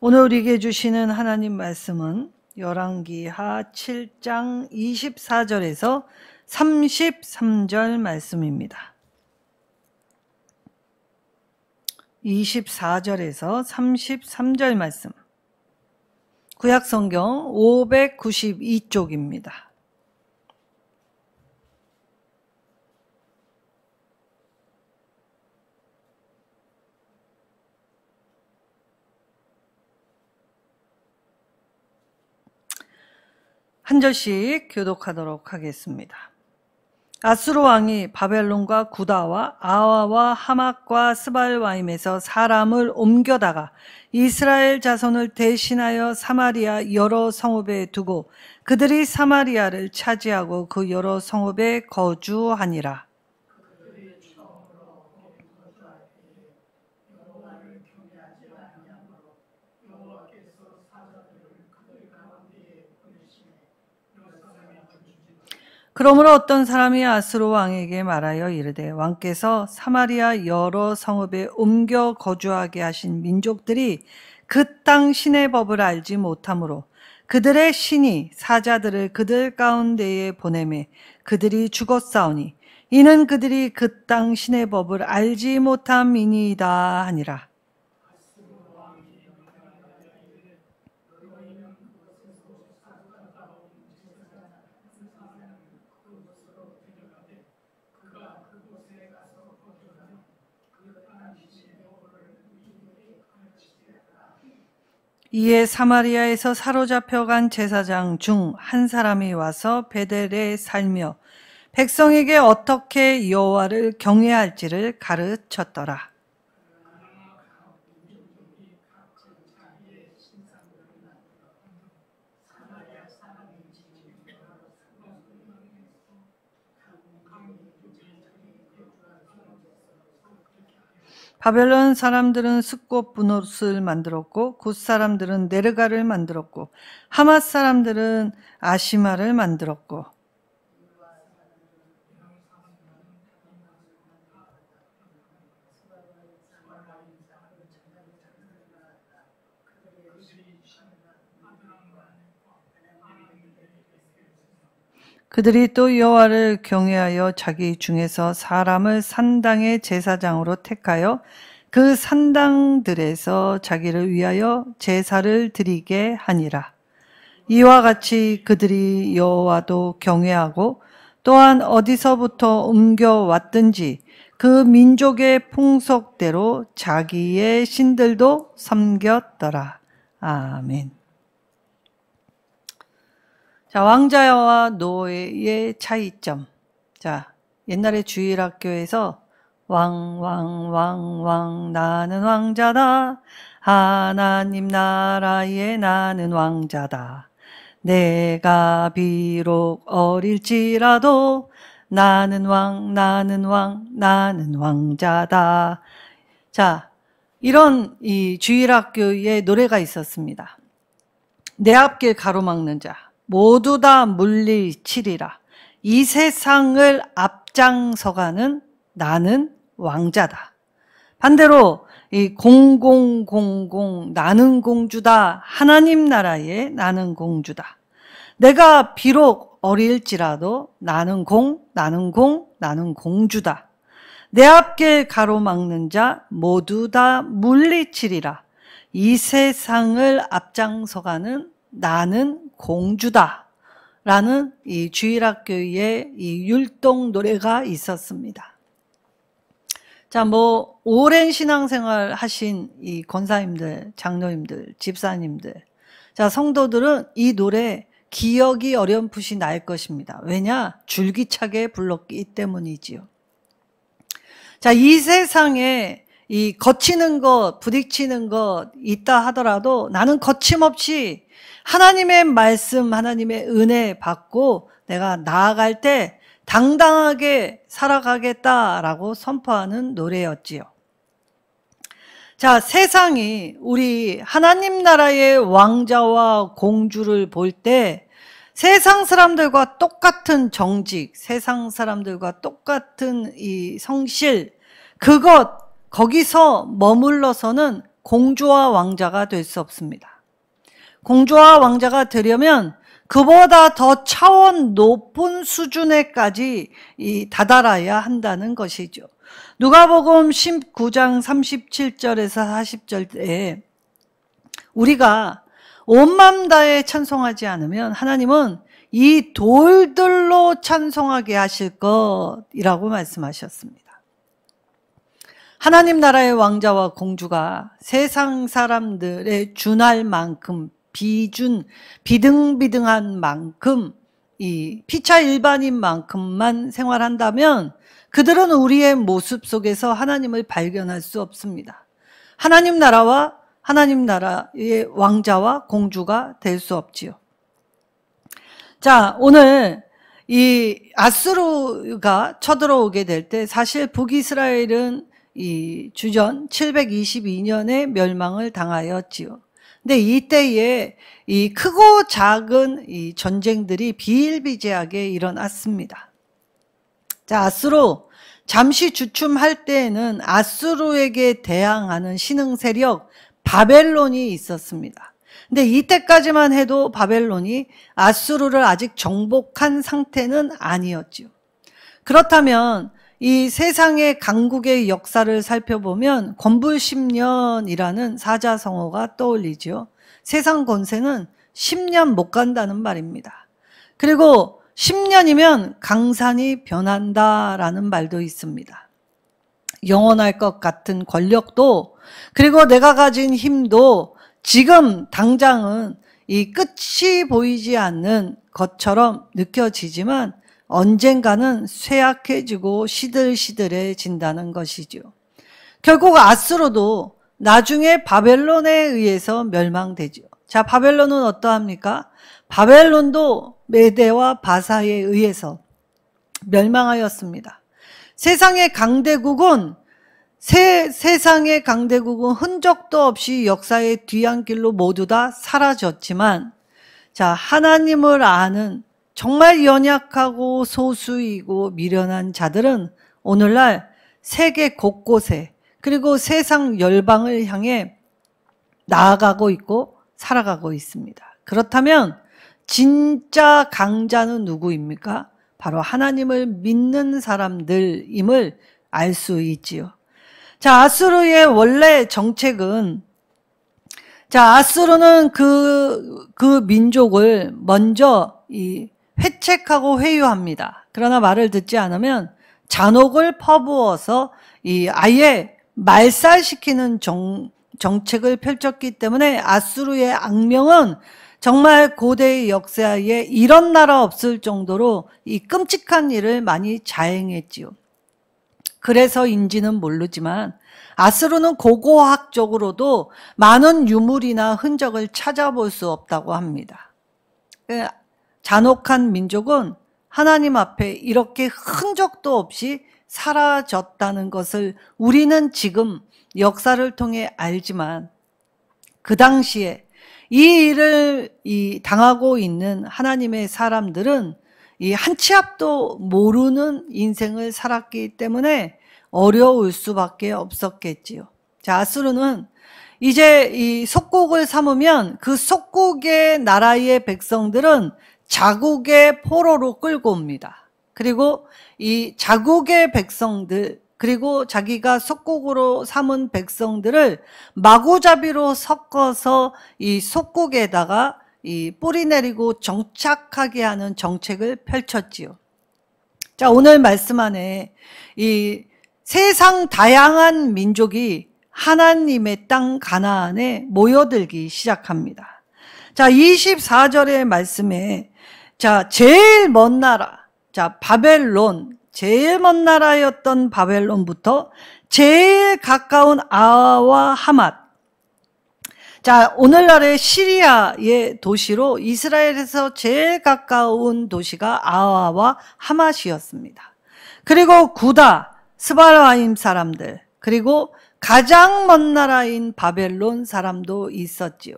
오늘 우리에게 주시는 하나님 말씀은 열왕기하 7장 24절에서 33절 말씀입니다. 24절에서 33절 말씀. 구약성경 592쪽입니다. 한 절씩 교독하도록 하겠습니다. 아수르 왕이 바벨론과 구다와 아와와 하맛과 스발와임에서 사람을 옮겨다가 이스라엘 자손을 대신하여 사마리아 여러 성읍에 두고 그들이 사마리아를 차지하고 그 여러 성읍에 거주하니라. 그러므로 어떤 사람이 아수르 왕에게 말하여 이르되 왕께서 사마리아 여러 성읍에 옮겨 거주하게 하신 민족들이 그 땅 신의 법을 알지 못하므로 그들의 신이 사자들을 그들 가운데에 보내매 그들이 죽었사오니 이는 그들이 그 땅 신의 법을 알지 못함이니이다 하니라. 이에 사마리아에서 사로잡혀간 제사장 중 한 사람이 와서 베델에 살며 백성에게 어떻게 여호와를 경외할지를 가르쳤더라. 바벨론 사람들은 숫꽃 분옷을 만들었고 굿 사람들은 네르가를 만들었고 하맛 사람들은 아시마를 만들었고 그들이 또 여호와를 경외하여 자기 중에서 사람을 산당의 제사장으로 택하여 그 산당들에서 자기를 위하여 제사를 드리게 하니라. 이와 같이 그들이 여호와도 경외하고 또한 어디서부터 옮겨왔든지 그 민족의 풍속대로 자기의 신들도 섬겼더라. 아멘. 자, 왕자와 노예의 차이점. 자, 옛날에 주일학교에서 왕 나는 왕자다. 하나님 나라에 나는 왕자다. 내가 비록 어릴지라도 나는 나는 왕자다. 자, 이런 이 주일학교의 노래가 있었습니다. 내 앞길 가로막는 자 모두 다 물리치리라. 이 세상을 앞장서가는 나는 왕자다. 반대로 이 0000 나는 공주다. 하나님 나라에 나는 공주다. 내가 비록 어릴지라도 나는 공주다. 내 앞길 가로막는 자 모두 다 물리치리라. 이 세상을 앞장서가는 나는 공주다 라는 이 주일학교의 이 율동 노래가 있었습니다. 자, 오랜 신앙생활 하신 이 권사님들, 장로님들, 집사님들, 자, 성도들은 이 노래 기억이 어렴풋이 날 것입니다. 왜냐? 줄기차게 불렀기 때문이지요. 자, 이 세상에 이 거치는 것, 부딪히는 것 있다 하더라도 나는 거침없이 하나님의 말씀, 하나님의 은혜 받고 내가 나아갈 때 당당하게 살아가겠다라고 선포하는 노래였지요. 자, 세상이 우리 하나님 나라의 왕자와 공주를 볼 때 세상 사람들과 똑같은 정직, 세상 사람들과 똑같은 이 성실, 거기서 머물러서는 공주와 왕자가 될 수 없습니다. 공주와 왕자가 되려면 그보다 더 차원 높은 수준에까지 다다라야 한다는 것이죠. 누가복음 19장 37절에서 40절에 우리가 온 마음 다해 찬송하지 않으면 하나님은 이 돌들로 찬송하게 하실 것이라고 말씀하셨습니다. 하나님 나라의 왕자와 공주가 세상 사람들의 준할 만큼 비등비등한 만큼 이 피차 일반인만큼만 생활한다면 그들은 우리의 모습 속에서 하나님을 발견할 수 없습니다. 하나님 나라의 왕자와 공주가 될 수 없지요. 자, 오늘 이 아수르가 쳐들어오게 될 때 사실 북이스라엘은 이 주전 722년에 멸망을 당하였지요. 근데 이때에 이 크고 작은 이 전쟁들이 비일비재하게 일어났습니다. 자, 아수르 잠시 주춤할 때에는 아수르에게 대항하는 신흥 세력 바벨론이 있었습니다. 근데 이때까지만 해도 바벨론이 아수르를 아직 정복한 상태는 아니었지요. 그렇다면 이 세상의 강국의 역사를 살펴보면 권불 10년이라는 사자성어가 떠올리죠. 세상 권세는 10년 못 간다는 말입니다. 그리고 10년이면 강산이 변한다라는 말도 있습니다. 영원할 것 같은 권력도 그리고 내가 가진 힘도 지금 당장은 이 끝이 보이지 않는 것처럼 느껴지지만 언젠가는 쇠약해지고 시들시들해진다는 것이죠. 결국 아수르도 나중에 바벨론에 의해서 멸망되죠. 자, 바벨론은 어떠합니까? 바벨론도 메대와 바사에 의해서 멸망하였습니다. 세상의 강대국은 흔적도 없이 역사의 뒤안길로 모두 다 사라졌지만, 자, 하나님을 아는 정말 연약하고 소수이고 미련한 자들은 오늘날 세계 곳곳에 그리고 세상 열방을 향해 나아가고 있고 살아가고 있습니다. 그렇다면 진짜 강자는 누구입니까? 바로 하나님을 믿는 사람들임을 알 수 있지요. 자, 아수르의 원래 정책은, 자, 아수르는 그 민족을 먼저 회책하고 회유합니다. 그러나 말을 듣지 않으면 잔혹을 퍼부어서 아예 말살시키는 정책을 펼쳤기 때문에 아수르의 악명은 정말 고대의 역사에 이런 나라 없을 정도로 이 끔찍한 일을 많이 자행했지요. 그래서인지는 모르지만 아수르는 고고학적으로도 많은 유물이나 흔적을 찾아볼 수 없다고 합니다. 잔혹한 민족은 하나님 앞에 이렇게 흔적도 없이 사라졌다는 것을 우리는 지금 역사를 통해 알지만 그 당시에 이 일을 당하고 있는 하나님의 사람들은 이 한 치 앞도 모르는 인생을 살았기 때문에 어려울 수밖에 없었겠지요. 자, 아수르는 이제 이 속국을 삼으면 그 속국의 나라의 백성들은 자국의 포로로 끌고 옵니다. 그리고 이 자국의 백성들, 그리고 자기가 속국으로 삼은 백성들을 마구잡이로 섞어서 이 속국에다가 뿌리 내리고 정착하게 하는 정책을 펼쳤지요. 자, 오늘 말씀 안에 이 세상 다양한 민족이 하나님의 땅 가나안에 모여들기 시작합니다. 자, 24절의 말씀에, 자, 제일 먼 나라, 자, 바벨론, 제일 먼 나라였던 바벨론부터 제일 가까운 아와 하맛, 자, 오늘날의 시리아의 도시로 이스라엘에서 제일 가까운 도시가 아와와 하맛이었습니다. 그리고 구다, 스바라임 사람들, 그리고 가장 먼 나라인 바벨론 사람도 있었지요.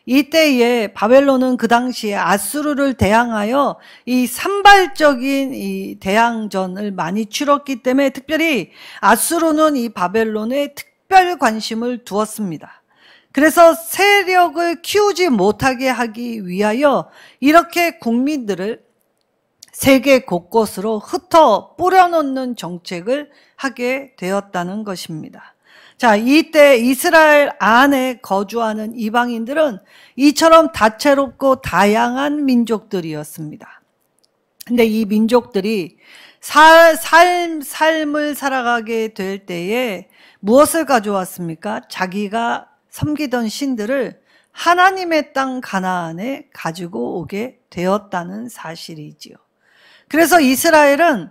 이때에 바벨론은 그 당시에 아수르를 대항하여 이 산발적인 이 대항전을 많이 치렀기 때문에 특별히 아수르는 이 바벨론에 특별 관심을 두었습니다. 그래서 세력을 키우지 못하게 하기 위하여 이렇게 국민들을 세계 곳곳으로 흩어 뿌려놓는 정책을 하게 되었다는 것입니다. 자, 이때 이스라엘 안에 거주하는 이방인들은 이처럼 다채롭고 다양한 민족들이었습니다. 근데 이 민족들이 삶을 살아가게 될 때에 무엇을 가져왔습니까? 자기가 섬기던 신들을 하나님의 땅 가나안에 가지고 오게 되었다는 사실이지요. 그래서 이스라엘이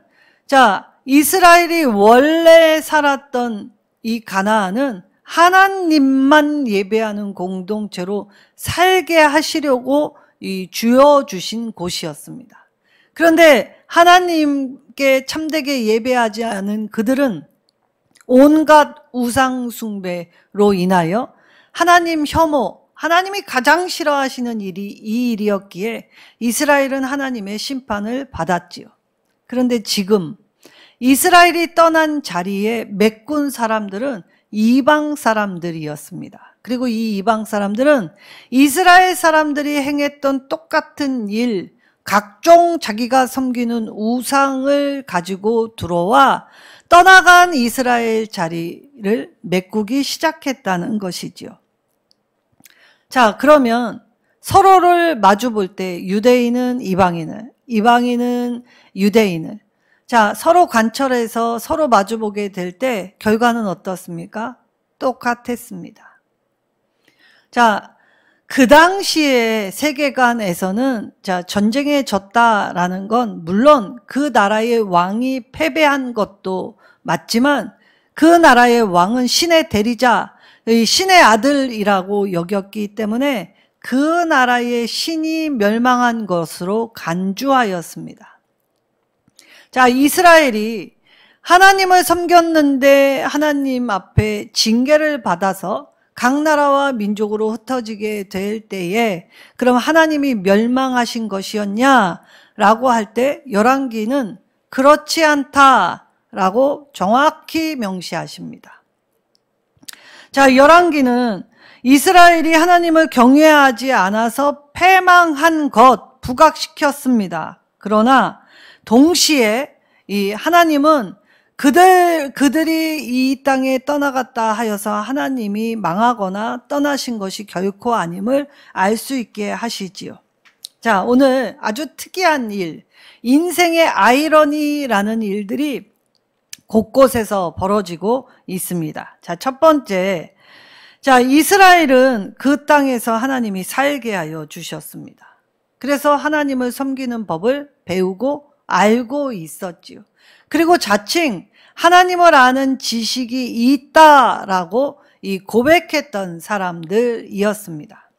원래 살았던 이 가나안은 하나님만 예배하는 공동체로 살게 하시려고 주어주신 곳이었습니다. 그런데 하나님께 참되게 예배하지 않은 그들은 온갖 우상 숭배로 인하여 하나님 혐오, 하나님이 가장 싫어하시는 일이 이 일이었기에 이스라엘은 하나님의 심판을 받았지요. 그런데 지금 이스라엘이 떠난 자리에 메꾼 사람들은 이방 사람들이었습니다. 그리고 이 이방 사람들은 이스라엘 사람들이 행했던 똑같은 일, 각종 자기가 섬기는 우상을 가지고 들어와 떠나간 이스라엘 자리를 메꾸기 시작했다는 것이지요. 자, 그러면 서로를 마주 볼 때 유대인은 이방인을, 이방인은 유대인을, 자, 서로 관철해서 서로 마주보게 될 때 결과는 어떻습니까? 똑같았습니다. 자, 그 당시의 세계관에서는 전쟁에 졌다라는 건 물론 그 나라의 왕이 패배한 것도 맞지만 그 나라의 왕은 신의 대리자, 신의 아들이라고 여겼기 때문에 그 나라의 신이 멸망한 것으로 간주하였습니다. 자, 이스라엘이 하나님을 섬겼는데 하나님 앞에 징계를 받아서 각 나라와 민족으로 흩어지게 될 때에 그럼 하나님이 멸망하신 것이었냐라고 할 때 열왕기는 그렇지 않다라고 정확히 명시하십니다. 자, 열왕기는 이스라엘이 하나님을 경외하지 않아서 패망한 것 부각시켰습니다. 그러나 동시에 이 하나님은 그들이 이 땅에 떠나갔다 하여서 하나님이 망하거나 떠나신 것이 결코 아님을 알 수 있게 하시지요. 자, 오늘 아주 특이한 일, 인생의 아이러니라는 일들이 곳곳에서 벌어지고 있습니다. 자, 첫 번째, 자, 이스라엘은 그 땅에서 하나님이 살게 하여 주셨습니다. 그래서 하나님을 섬기는 법을 배우고 알고 있었지요. 그리고 자칭 하나님을 아는 지식이 있다라고 고백했던 사람들이었습니다.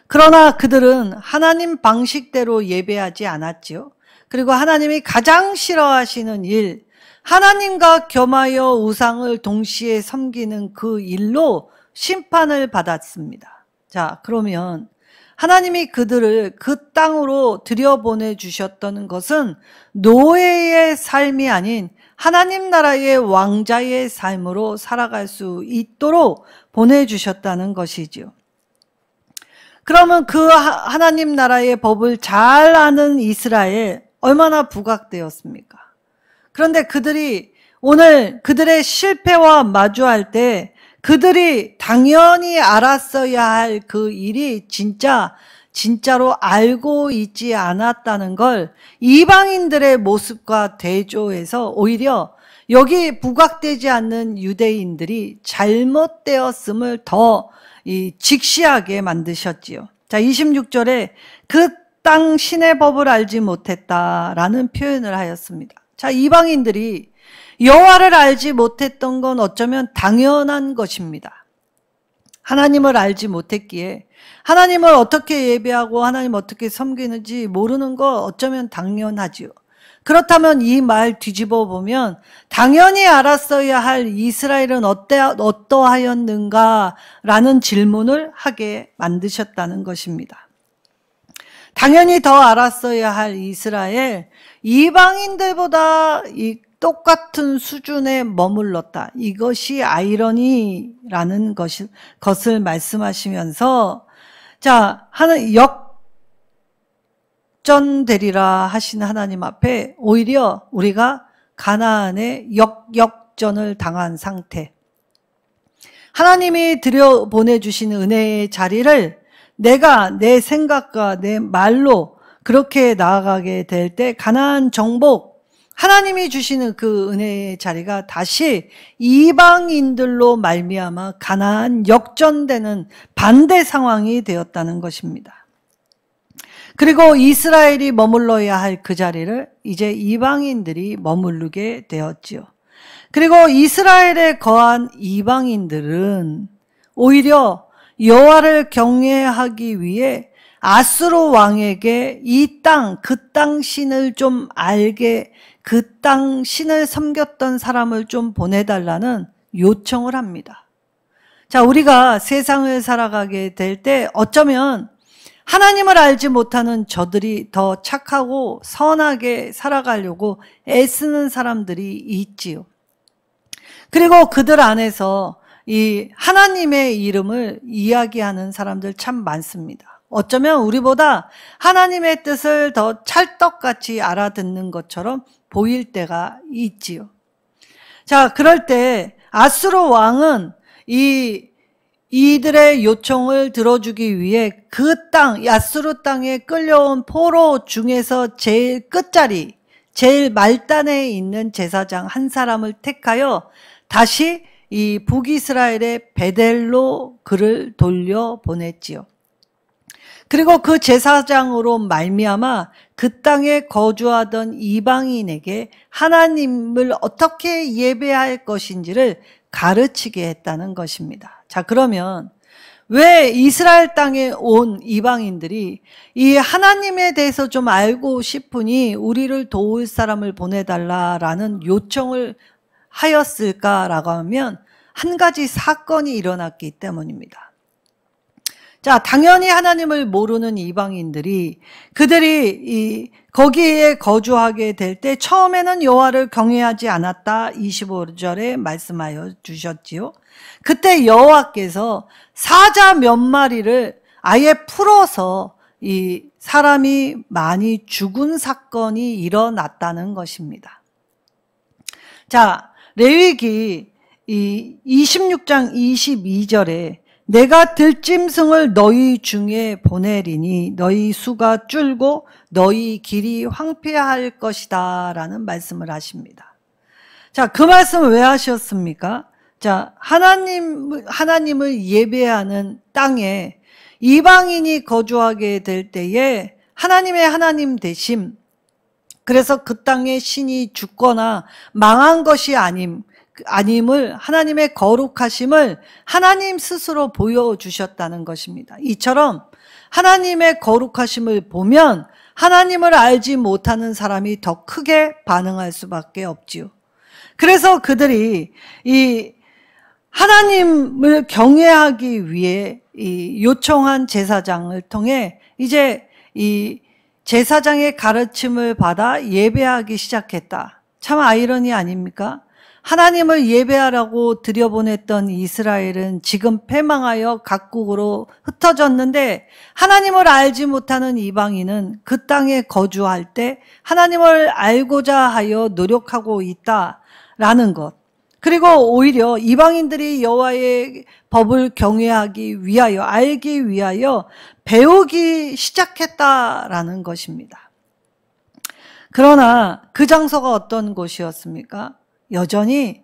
그러나 그들은 하나님 방식대로 예배하지 않았지요. 그리고 하나님이 가장 싫어하시는 일, 하나님과 겸하여 우상을 동시에 섬기는 그 일로 심판을 받았습니다. 자, 그러면 하나님이 그들을 그 땅으로 들여보내 주셨던 것은 노예의 삶이 아닌 하나님 나라의 왕자의 삶으로 살아갈 수 있도록 보내주셨다는 것이죠. 그러면 그 하나님 나라의 법을 잘 아는 이스라엘 얼마나 부각되었습니까? 그런데 그들이 오늘 그들의 실패와 마주할 때 그들이 당연히 알았어야 할 그 일이 진짜로 알고 있지 않았다는 걸 이방인들의 모습과 대조해서 오히려 여기 부각되지 않는 유대인들이 잘못되었음을 더 직시하게 만드셨지요. 자, 26절에 그 땅 신의 법을 알지 못했다라는 표현을 하였습니다. 자, 이방인들이 여호와를 알지 못했던 건 어쩌면 당연한 것입니다. 하나님을 알지 못했기에 하나님을 어떻게 예배하고 하나님 어떻게 섬기는지 모르는 거 어쩌면 당연하지요. 그렇다면 이 말 뒤집어 보면 당연히 알았어야 할 이스라엘은 어떠하였는가라는 질문을 하게 만드셨다는 것입니다. 당연히 더 알았어야 할 이스라엘, 이방인들보다 똑같은 수준에 머물렀다. 이것이 아이러니라는 것을 말씀하시면서, 자, 역전되리라 하신 하나님 앞에 오히려 우리가 가나안에 역전을 당한 상태. 하나님이 들여보내주신 은혜의 자리를 내가 내 생각과 내 말로 그렇게 나아가게 될 때 가나안 정복, 하나님이 주시는 그 은혜의 자리가 다시 이방인들로 말미암아 가나안 역전되는 반대 상황이 되었다는 것입니다. 그리고 이스라엘이 머물러야 할 그 자리를 이제 이방인들이 머무르게 되었지요. 그리고 이스라엘에 거한 이방인들은 오히려 여호와를 경외하기 위해 아수르 왕에게 이 땅, 그 땅 신을 좀 알게, 그 땅 신을 섬겼던 사람을 좀 보내달라는 요청을 합니다. 자, 우리가 세상을 살아가게 될 때 어쩌면 하나님을 알지 못하는 저들이 더 착하고 선하게 살아가려고 애쓰는 사람들이 있지요. 그리고 그들 안에서 이 하나님의 이름을 이야기하는 사람들 참 많습니다. 어쩌면 우리보다 하나님의 뜻을 더 찰떡같이 알아듣는 것처럼 보일 때가 있지요. 자, 그럴 때 아수르 왕은 이들의 요청을 들어주기 위해 그 땅, 아수르 땅에 끌려온 포로 중에서 제일 끝자리, 제일 말단에 있는 제사장 한 사람을 택하여 다시 이 북이스라엘의 베델로 그를 돌려보냈지요. 그리고 그 제사장으로 말미암아 그 땅에 거주하던 이방인에게 하나님을 어떻게 예배할 것인지를 가르치게 했다는 것입니다. 자, 그러면 왜 이스라엘 땅에 온 이방인들이 이 하나님에 대해서 좀 알고 싶으니 우리를 도울 사람을 보내달라라는 요청을 하였을까라고 하면 한 가지 사건이 일어났기 때문입니다. 자, 당연히 하나님을 모르는 이방인들이 그들이 거기에 거주하게 될 때 처음에는 여호와를 경외하지 않았다 25절에 말씀하여 주셨지요. 그때 여호와께서 사자 몇 마리를 아예 풀어서 이 사람이 많이 죽은 사건이 일어났다는 것입니다. 자, 레위기 26장 22절에 내가 들짐승을 너희 중에 보내리니 너희 수가 줄고 너희 길이 황폐할 것이다 라는 말씀을 하십니다. 자, 그 말씀을 왜 하셨습니까? 자, 하나님을 예배하는 땅에 이방인이 거주하게 될 때에 하나님의 하나님 되심, 그래서 그 땅에 신이 죽거나 망한 것이 아님을 하나님의 거룩하심을 하나님 스스로 보여주셨다는 것입니다. 이처럼 하나님의 거룩하심을 보면 하나님을 알지 못하는 사람이 더 크게 반응할 수밖에 없지요. 그래서 그들이 이 하나님을 경외하기 위해 이 요청한 제사장을 통해 이제 이 제사장의 가르침을 받아 예배하기 시작했다. 참 아이러니 아닙니까? 하나님을 예배하라고 들여보냈던 이스라엘은 지금 패망하여 각국으로 흩어졌는데 하나님을 알지 못하는 이방인은 그 땅에 거주할 때 하나님을 알고자 하여 노력하고 있다라는 것. 그리고 오히려 이방인들이 여호와의 법을 경외하기 위하여, 알기 위하여 배우기 시작했다라는 것입니다. 그러나 그 장소가 어떤 곳이었습니까? 여전히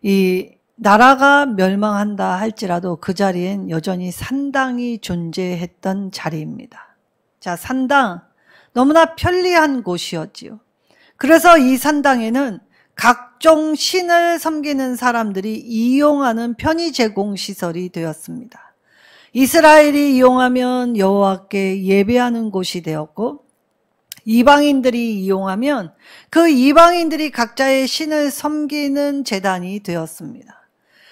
이 나라가 멸망한다 할지라도 그 자리엔 여전히 산당이 존재했던 자리입니다. 자, 산당, 너무나 편리한 곳이었지요. 그래서 이 산당에는 각종 신을 섬기는 사람들이 이용하는 편의 제공 시설이 되었습니다. 이스라엘이 이용하면 여호와께 예배하는 곳이 되었고, 이방인들이 이용하면 그 이방인들이 각자의 신을 섬기는 제단이 되었습니다.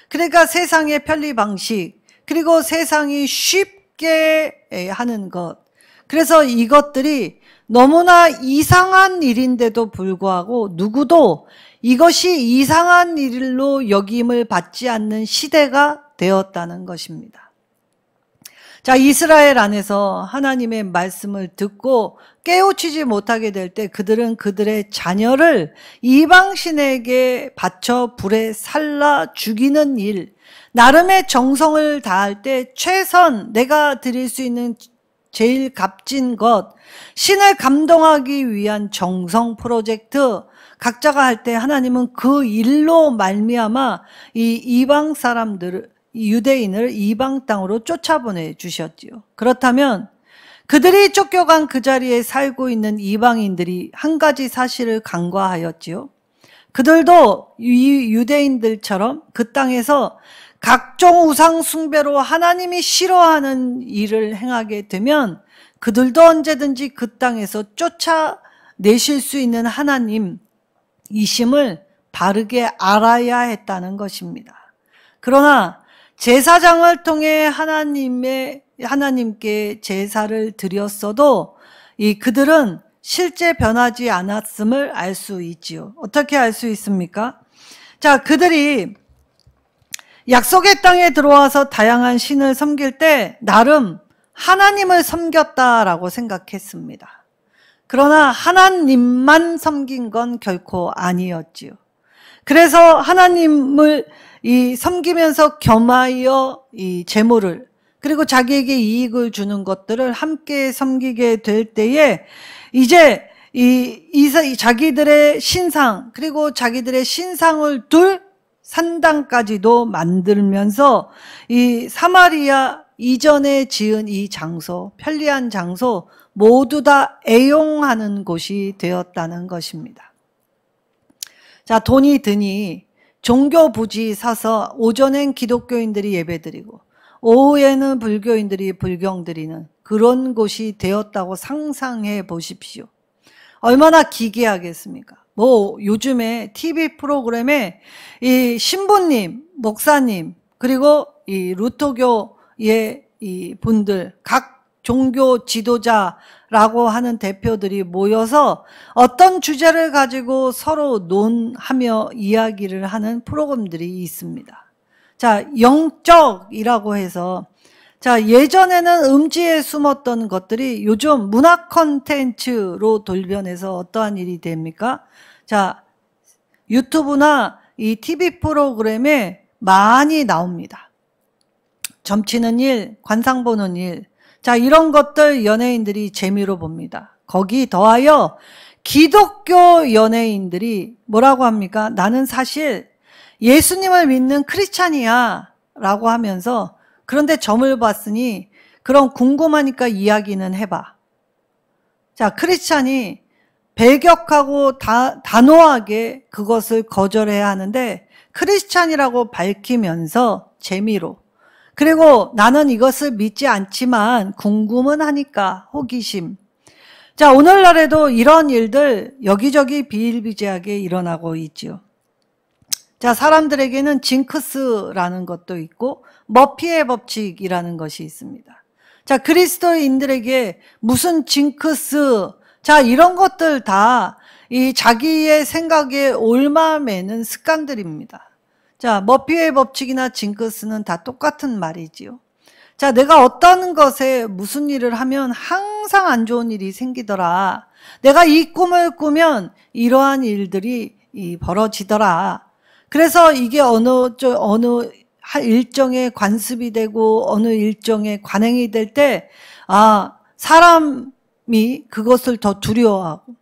그러니까 세상의 편리 방식, 그리고 세상이 쉽게 하는 것, 그래서 이것들이 너무나 이상한 일인데도 불구하고 누구도 이것이 이상한 일로 여김을 받지 않는 시대가 되었다는 것입니다. 자, 이스라엘 안에서 하나님의 말씀을 듣고 깨우치지 못하게 될 때 그들은 그들의 자녀를 이방신에게 바쳐 불에 살라 죽이는 일, 나름의 정성을 다할 때 최선, 내가 드릴 수 있는 제일 값진 것, 신을 감동하기 위한 정성 프로젝트, 각자가 할 때 하나님은 그 일로 말미암아 이 이방 사람들을, 유대인을 이방 땅으로 쫓아보내 주셨지요. 그렇다면 그들이 쫓겨간 그 자리에 살고 있는 이방인들이 한 가지 사실을 간과하였지요. 그들도 이 유대인들처럼 그 땅에서 각종 우상 숭배로 하나님이 싫어하는 일을 행하게 되면 그들도 언제든지 그 땅에서 쫓아내실 수 있는 하나님이심을 바르게 알아야 했다는 것입니다. 그러나 제사장을 통해 하나님께 제사를 드렸어도 그들은 실제 변하지 않았음을 알 수 있지요. 어떻게 알 수 있습니까? 자, 그들이 약속의 땅에 들어와서 다양한 신을 섬길 때 나름 하나님을 섬겼다라고 생각했습니다. 그러나 하나님만 섬긴 건 결코 아니었지요. 그래서 하나님을 섬기면서 겸하여 이 재물을, 그리고 자기에게 이익을 주는 것들을 함께 섬기게 될 때에 이제 자기들의 신상, 그리고 자기들의 신상을 둘 산당까지도 만들면서 이 사마리아 이전에 지은 이 장소, 편리한 장소 모두 다 애용하는 곳이 되었다는 것입니다. 자, 돈이 드니 종교 부지 사서 오전엔 기독교인들이 예배드리고 오후에는 불교인들이 불경드리는 그런 곳이 되었다고 상상해 보십시오. 얼마나 기괴하겠습니까? 요즘에 TV 프로그램에 이 신부님, 목사님, 그리고 이 루터교의 이 분들, 각 종교 지도자라고 하는 대표들이 모여서 어떤 주제를 가지고 서로 논하며 이야기를 하는 프로그램들이 있습니다. 자, 영적이라고 해서, 자, 예전에는 음지에 숨었던 것들이 요즘 문화 콘텐츠로 돌변해서 어떠한 일이 됩니까? 자, 유튜브나 이 TV 프로그램에 많이 나옵니다. 점치는 일, 관상 보는 일. 자, 이런 것들 연예인들이 재미로 봅니다. 거기 더하여 기독교 연예인들이 뭐라고 합니까? 나는 사실 예수님을 믿는 크리스찬이야 라고 하면서, 그런데 점을 봤으니 그럼 궁금하니까 이야기는 해봐. 자, 크리스찬이 배격하고 단호하게 그것을 거절해야 하는데 크리스찬이라고 밝히면서 재미로, 그리고 나는 이것을 믿지 않지만 궁금은 하니까 호기심. 자, 오늘날에도 이런 일들 여기저기 비일비재하게 일어나고 있죠. 자, 사람들에게는 징크스라는 것도 있고 머피의 법칙이라는 것이 있습니다. 자, 그리스도인들에게 무슨 징크스, 자, 이런 것들 다 이 자기의 생각에 옳마매는 습관들입니다. 자, 머피의 법칙이나 징크스는 다 똑같은 말이지요. 자, 내가 어떤 것에 무슨 일을 하면 항상 안 좋은 일이 생기더라. 내가 이 꿈을 꾸면 이러한 일들이 벌어지더라. 그래서 이게 어느 일정의 관습이 되고 어느 일정의 관행이 될 때, 사람이 그것을 더 두려워하고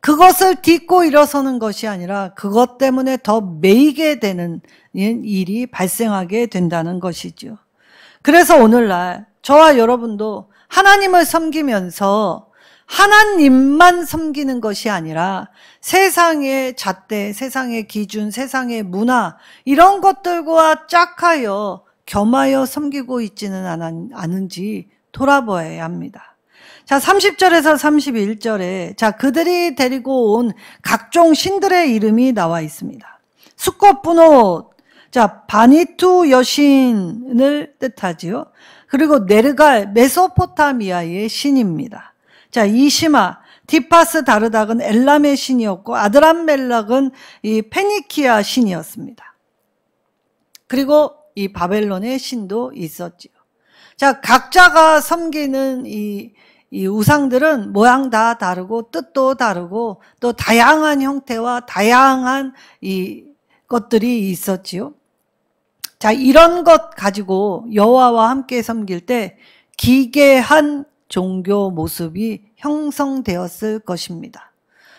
그것을 딛고 일어서는 것이 아니라 그것 때문에 더 매이게 되는 일이 발생하게 된다는 것이죠. 그래서 오늘날 저와 여러분도 하나님을 섬기면서 하나님만 섬기는 것이 아니라 세상의 잣대, 세상의 기준, 세상의 문화, 이런 것들과 짝하여 겸하여 섬기고 있지는 않은지 돌아보아야 합니다. 자, 30절에서 31절에 자, 그들이 데리고 온 각종 신들의 이름이 나와 있습니다. 수컷분옷, 자, 바니투 여신을 뜻하지요. 그리고 네르갈, 메소포타미아의 신입니다. 자, 이시마, 디파스 다르닥은 엘람의 신이었고 아드람멜락은 이 페니키아 신이었습니다. 그리고 이 바벨론의 신도 있었지요. 자, 각자가 섬기는 이 우상들은 모양 다 다르고 뜻도 다르고 또 다양한 형태와 다양한 이 것들이 있었지요. 자, 이런 것 가지고 여호와와 함께 섬길 때 기괴한 종교 모습이 형성되었을 것입니다.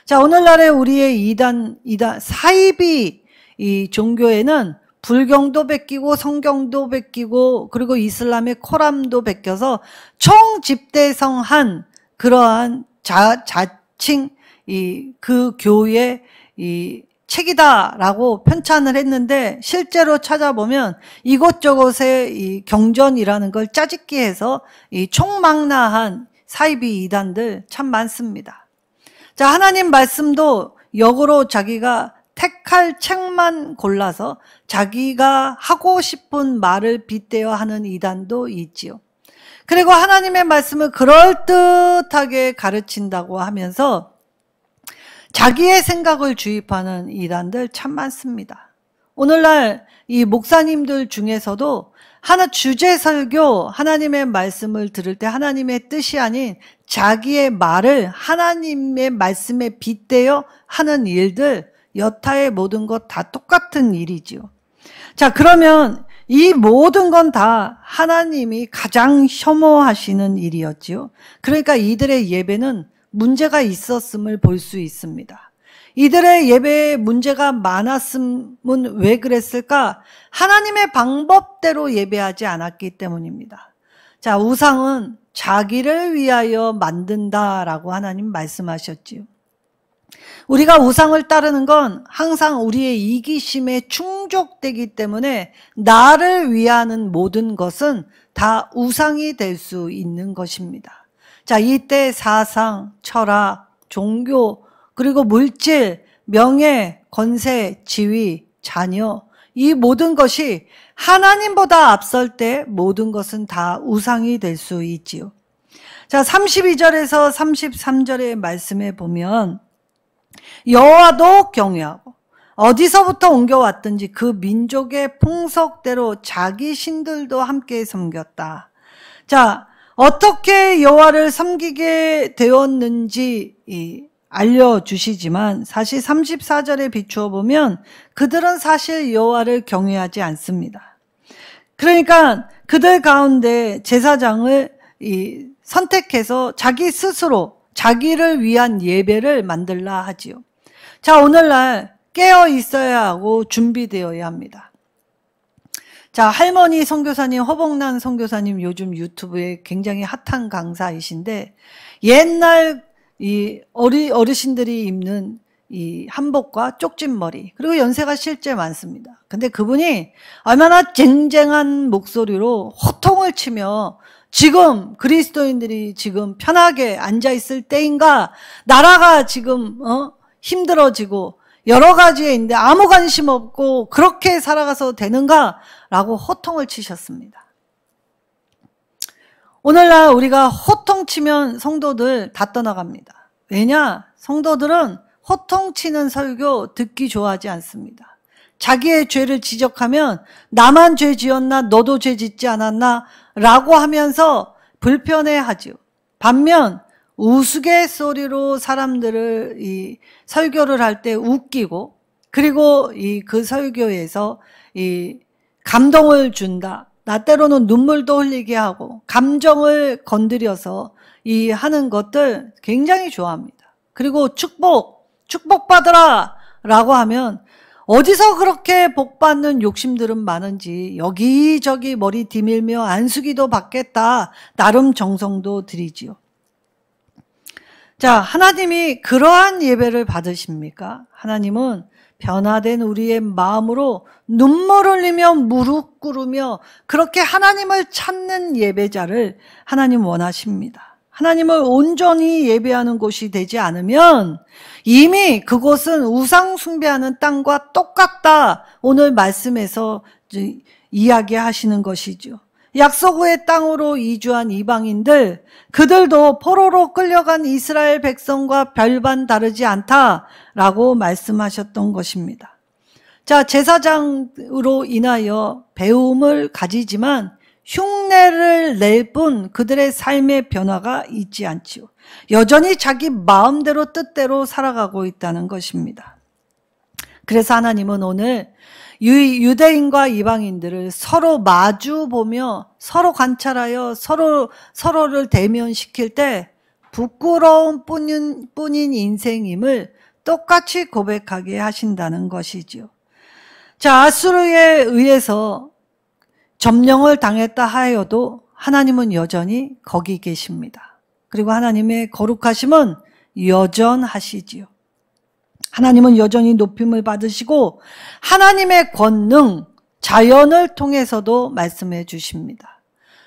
자, 오늘날의 우리의 이단 사이비 이 종교에는 불경도 베끼고 성경도 베끼고 그리고 이슬람의 코란도 베껴서 총집대성한 그러한 자칭 그 교의 책이다라고 편찬을 했는데 실제로 찾아보면 이곳저곳에 이 경전이라는 걸 짜집기 해서 이 총망라한 사이비 이단들 참 많습니다. 자, 하나님 말씀도 역으로 자기가 택할 책만 골라서 자기가 하고 싶은 말을 빗대어 하는 이단도 있지요. 그리고 하나님의 말씀을 그럴듯하게 가르친다고 하면서 자기의 생각을 주입하는 이단들 참 많습니다. 오늘날 이 목사님들 중에서도 주제 설교, 하나님의 말씀을 들을 때 하나님의 뜻이 아닌 자기의 말을 하나님의 말씀에 빗대어 하는 일들, 여타의 모든 것 다 똑같은 일이지요. 자, 그러면 이 모든 건 다 하나님이 가장 혐오하시는 일이었지요. 그러니까 이들의 예배는 문제가 있었음을 볼 수 있습니다. 이들의 예배에 문제가 많았음은 왜 그랬을까? 하나님의 방법대로 예배하지 않았기 때문입니다. 자, 우상은 자기를 위하여 만든다라고 하나님 말씀하셨지요. 우리가 우상을 따르는 건 항상 우리의 이기심에 충족되기 때문에 나를 위하는 모든 것은 다 우상이 될 수 있는 것입니다. 자, 이때 사상, 철학, 종교, 그리고 물질, 명예, 권세, 지위, 자녀, 이 모든 것이 하나님보다 앞설 때 모든 것은 다 우상이 될 수 있지요. 자, 32절에서 33절의 말씀에 보면 여호와도 경외하고 어디서부터 옮겨왔든지 그 민족의 풍속대로 자기 신들도 함께 섬겼다. 자, 어떻게 여호와를 섬기게 되었는지 알려주시지만 사실 34절에 비추어 보면 그들은 사실 여호와를 경외하지 않습니다. 그러니까 그들 가운데 제사장을 선택해서 자기 스스로 자기를 위한 예배를 만들라 하지요. 자, 오늘날 깨어 있어야 하고 준비되어야 합니다. 자, 할머니 선교사님, 허복난 선교사님 요즘 유튜브에 굉장히 핫한 강사이신데 옛날 이 어르신들이 입는 이 한복과 쪽진머리 그리고 연세가 실제 많습니다. 근데 그분이 얼마나 쟁쟁한 목소리로 호통을 치며 지금 그리스도인들이 지금 편하게 앉아있을 때인가, 나라가 지금 힘들어지고 여러 가지에 있는데 아무 관심 없고 그렇게 살아가서 되는가라고 호통을 치셨습니다. 오늘날 우리가 호통치면 성도들 다 떠나갑니다. 왜냐? 성도들은 호통치는 설교 듣기 좋아하지 않습니다. 자기의 죄를 지적하면 나만 죄 지었나 너도 죄 짓지 않았나 라고 하면서 불편해하죠. 반면 우스갯소리로 사람들을 설교를 할 때 웃기고 그리고 그 설교에서 감동을 준다. 나 때로는 눈물도 흘리게 하고 감정을 건드려서 하는 것들 굉장히 좋아합니다. 그리고 축복받으라 라고 하면 어디서 그렇게 복받는 욕심들은 많은지 여기저기 머리 디밀며 안수기도 받겠다 나름 정성도 들이지요. 자, 하나님이 그러한 예배를 받으십니까? 하나님은 변화된 우리의 마음으로 눈물 흘리며 무릎 꿇으며 그렇게 하나님을 찾는 예배자를 하나님 원하십니다. 하나님을 온전히 예배하는 곳이 되지 않으면 이미 그곳은 우상 숭배하는 땅과 똑같다. 오늘 말씀에서 이야기하시는 것이죠. 약속 후의 땅으로 이주한 이방인들, 그들도 포로로 끌려간 이스라엘 백성과 별반 다르지 않다라고 말씀하셨던 것입니다. 자, 제사장으로 인하여 배움을 가지지만 흉내를 낼 뿐 그들의 삶의 변화가 있지 않지요. 여전히 자기 마음대로 뜻대로 살아가고 있다는 것입니다. 그래서 하나님은 오늘 유대인과 이방인들을 서로 마주보며 서로 관찰하여 서로를 대면시킬 때 부끄러운 뿐인 인생임을 똑같이 고백하게 하신다는 것이지요. 자, 아수르에 의해서 점령을 당했다 하여도 하나님은 여전히 거기 계십니다. 그리고 하나님의 거룩하심은 여전하시지요. 하나님은 여전히 높임을 받으시고 하나님의 권능, 자연을 통해서도 말씀해 주십니다.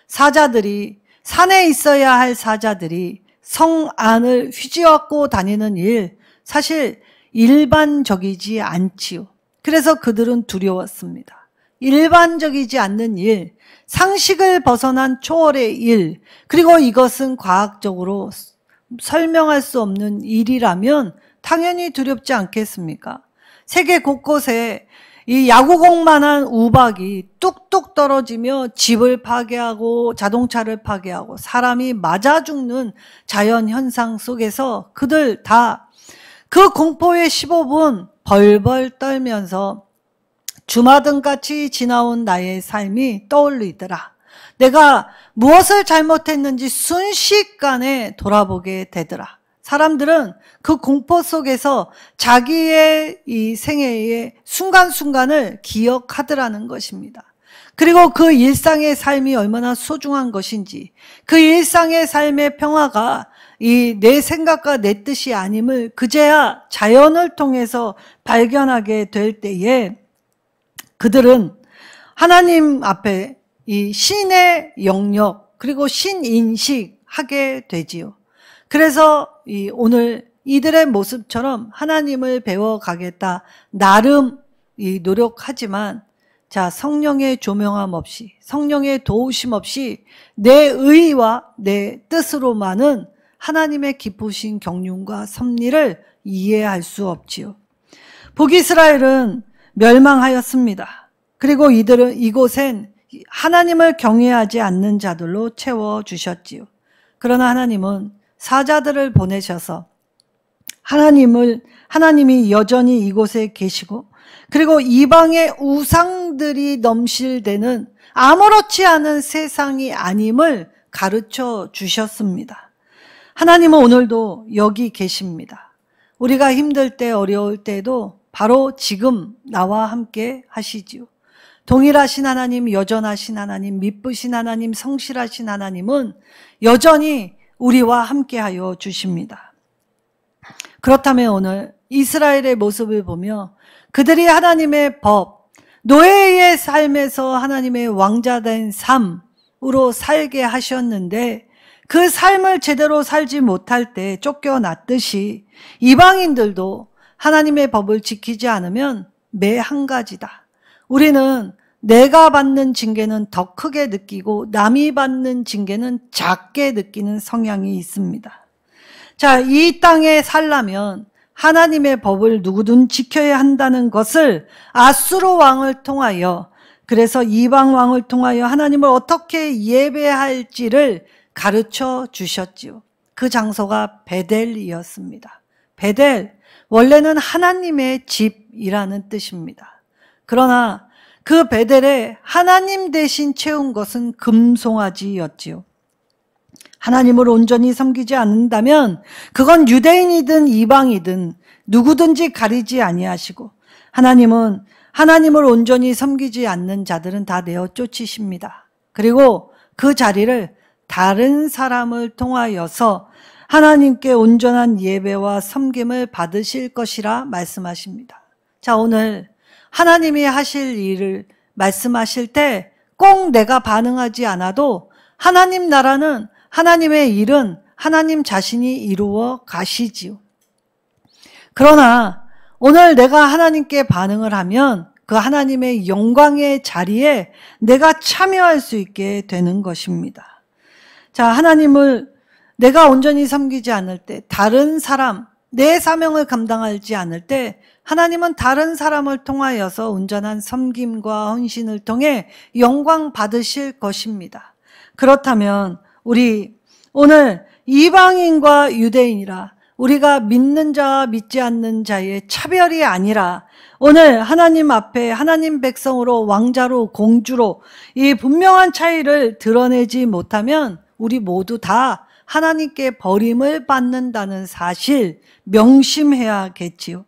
사자들이, 산에 있어야 할 사자들이 성 안을 휘저고 다니는 일, 사실 일반적이지 않지요. 그래서 그들은 두려웠습니다. 일반적이지 않는 일, 상식을 벗어난 초월의 일, 그리고 이것은 과학적으로 설명할 수 없는 일이라면 당연히 두렵지 않겠습니까? 세계 곳곳에 이 야구공만한 우박이 뚝뚝 떨어지며 집을 파괴하고 자동차를 파괴하고 사람이 맞아 죽는 자연 현상 속에서 그들 다 그 공포의 15분 벌벌 떨면서 주마등같이 지나온 나의 삶이 떠올리더라. 내가 무엇을 잘못했는지 순식간에 돌아보게 되더라. 사람들은 그 공포 속에서 자기의 이 생애의 순간순간을 기억하더라는 것입니다. 그리고 그 일상의 삶이 얼마나 소중한 것인지, 그 일상의 삶의 평화가 이 내 생각과 내 뜻이 아님을 그제야 자연을 통해서 발견하게 될 때에 그들은 하나님 앞에 이 신의 영역 그리고 신인식하게 되지요. 그래서 오늘 이들의 모습처럼 하나님을 배워가겠다 나름 노력하지만 자, 성령의 조명함 없이, 성령의 도우심 없이 내 의와 내 뜻으로만은 하나님의 기쁘신 경륜과 섭리를 이해할 수 없지요. 북이스라엘은 멸망하였습니다. 그리고 이들은 이곳엔 하나님을 경외하지 않는 자들로 채워주셨지요. 그러나 하나님은 사자들을 보내셔서 하나님이 여전히 이곳에 계시고 그리고 이방의 우상들이 넘실대는 아무렇지 않은 세상이 아님을 가르쳐 주셨습니다. 하나님은 오늘도 여기 계십니다. 우리가 힘들 때 어려울 때도 바로 지금 나와 함께 하시지요. 동일하신 하나님, 여전하신 하나님, 미쁘신 하나님, 성실하신 하나님은 여전히 우리와 함께하여 주십니다. 그렇다면 오늘 이스라엘의 모습을 보며 그들이 하나님의 법, 노예의 삶에서 하나님의 왕자된 삶으로 살게 하셨는데 그 삶을 제대로 살지 못할 때 쫓겨났듯이 이방인들도 하나님의 법을 지키지 않으면 매 한 가지다. 우리는 내가 받는 징계는 더 크게 느끼고 남이 받는 징계는 작게 느끼는 성향이 있습니다. 자, 이 땅에 살려면 하나님의 법을 누구든 지켜야 한다는 것을 아수르 왕을 통하여, 그래서 이방 왕을 통하여 하나님을 어떻게 예배할지를 가르쳐 주셨지요. 그 장소가 베델이었습니다. 베델, 원래는 하나님의 집이라는 뜻입니다. 그러나 그 베델에 하나님 대신 채운 것은 금송아지였지요. 하나님을 온전히 섬기지 않는다면 그건 유대인이든 이방이든 누구든지 가리지 아니하시고 하나님은 하나님을 온전히 섬기지 않는 자들은 다 내어 쫓으십니다. 그리고 그 자리를 다른 사람을 통하여서 하나님께 온전한 예배와 섬김을 받으실 것이라 말씀하십니다. 자, 오늘 하나님이 하실 일을 말씀하실 때 꼭 내가 반응하지 않아도 하나님 나라는, 하나님의 일은 하나님 자신이 이루어 가시지요. 그러나 오늘 내가 하나님께 반응을 하면 그 하나님의 영광의 자리에 내가 참여할 수 있게 되는 것입니다. 자, 하나님을 내가 온전히 섬기지 않을 때, 다른 사람, 내 사명을 감당하지 않을 때 하나님은 다른 사람을 통하여서 온전한 섬김과 헌신을 통해 영광 받으실 것입니다. 그렇다면 우리 오늘 이방인과 유대인이라 우리가 믿는 자와 믿지 않는 자의 차별이 아니라 오늘 하나님 앞에 하나님 백성으로 왕자로 공주로 이 분명한 차이를 드러내지 못하면 우리 모두 다 하나님께 버림을 받는다는 사실 명심해야겠지요.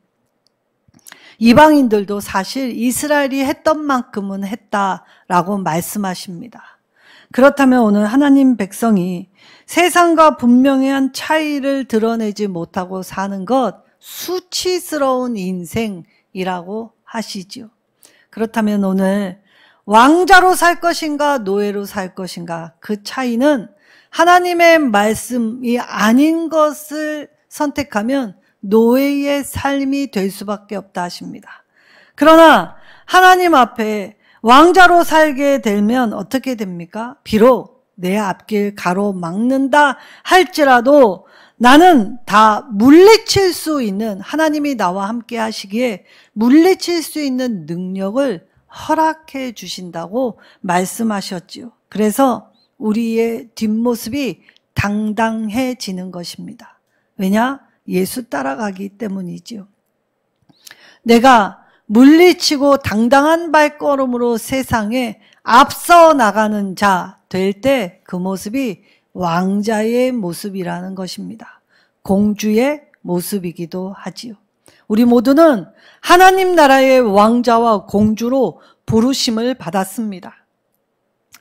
이방인들도 사실 이스라엘이 했던 만큼은 했다라고 말씀하십니다. 그렇다면 오늘 하나님 백성이 세상과 분명한 차이를 드러내지 못하고 사는 것 수치스러운 인생이라고 하시지요. 그렇다면 오늘 왕자로 살 것인가 노예로 살 것인가 그 차이는 하나님의 말씀이 아닌 것을 선택하면 노예의 삶이 될 수밖에 없다 하십니다. 그러나 하나님 앞에 왕자로 살게 되면 어떻게 됩니까? 비록 내 앞길 가로막는다 할지라도 나는 다 물리칠 수 있는, 하나님이 나와 함께 하시기에 물리칠 수 있는 능력을 허락해 주신다고 말씀하셨지요. 그래서 우리의 뒷모습이 당당해지는 것입니다. 왜냐? 예수 따라가기 때문이지요. 내가 물리치고 당당한 발걸음으로 세상에 앞서 나가는 자 될 때 그 모습이 왕자의 모습이라는 것입니다. 공주의 모습이기도 하지요. 우리 모두는 하나님 나라의 왕자와 공주로 부르심을 받았습니다.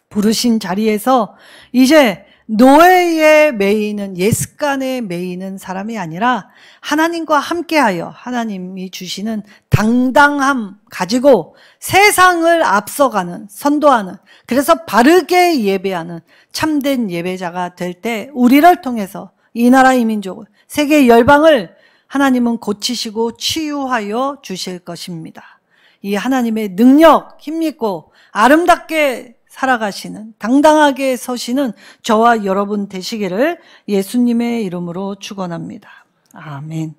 부르신 자리에서 이제 노예에 매이는, 예습관에 매이는 사람이 아니라 하나님과 함께하여 하나님이 주시는 당당함 가지고 세상을 앞서가는, 선도하는, 그래서 바르게 예배하는 참된 예배자가 될 때 우리를 통해서 이 나라 이 민족을, 세계 열방을 하나님은 고치시고 치유하여 주실 것입니다. 이 하나님의 능력, 힘있고 아름답게 살아가시는, 당당하게 서시는 저와 여러분 되시기를 예수님의 이름으로 축원합니다. 아멘.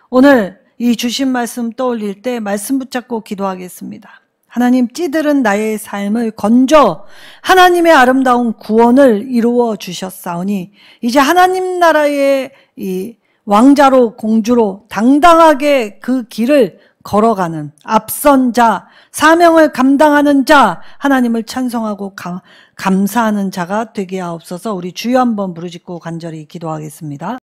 오늘 이 주신 말씀 떠올릴 때 말씀 붙잡고 기도하겠습니다. 하나님, 찌들은 나의 삶을 건져 하나님의 아름다운 구원을 이루어 주셨사오니 이제 하나님 나라의 이 왕자로 공주로 당당하게 그 길을 걸어가는 앞선 자, 사명을 감당하는 자, 하나님을 찬송하고 감사하는 자가 되게 하옵소서. 우리 주여 한번 부르짖고 간절히 기도하겠습니다.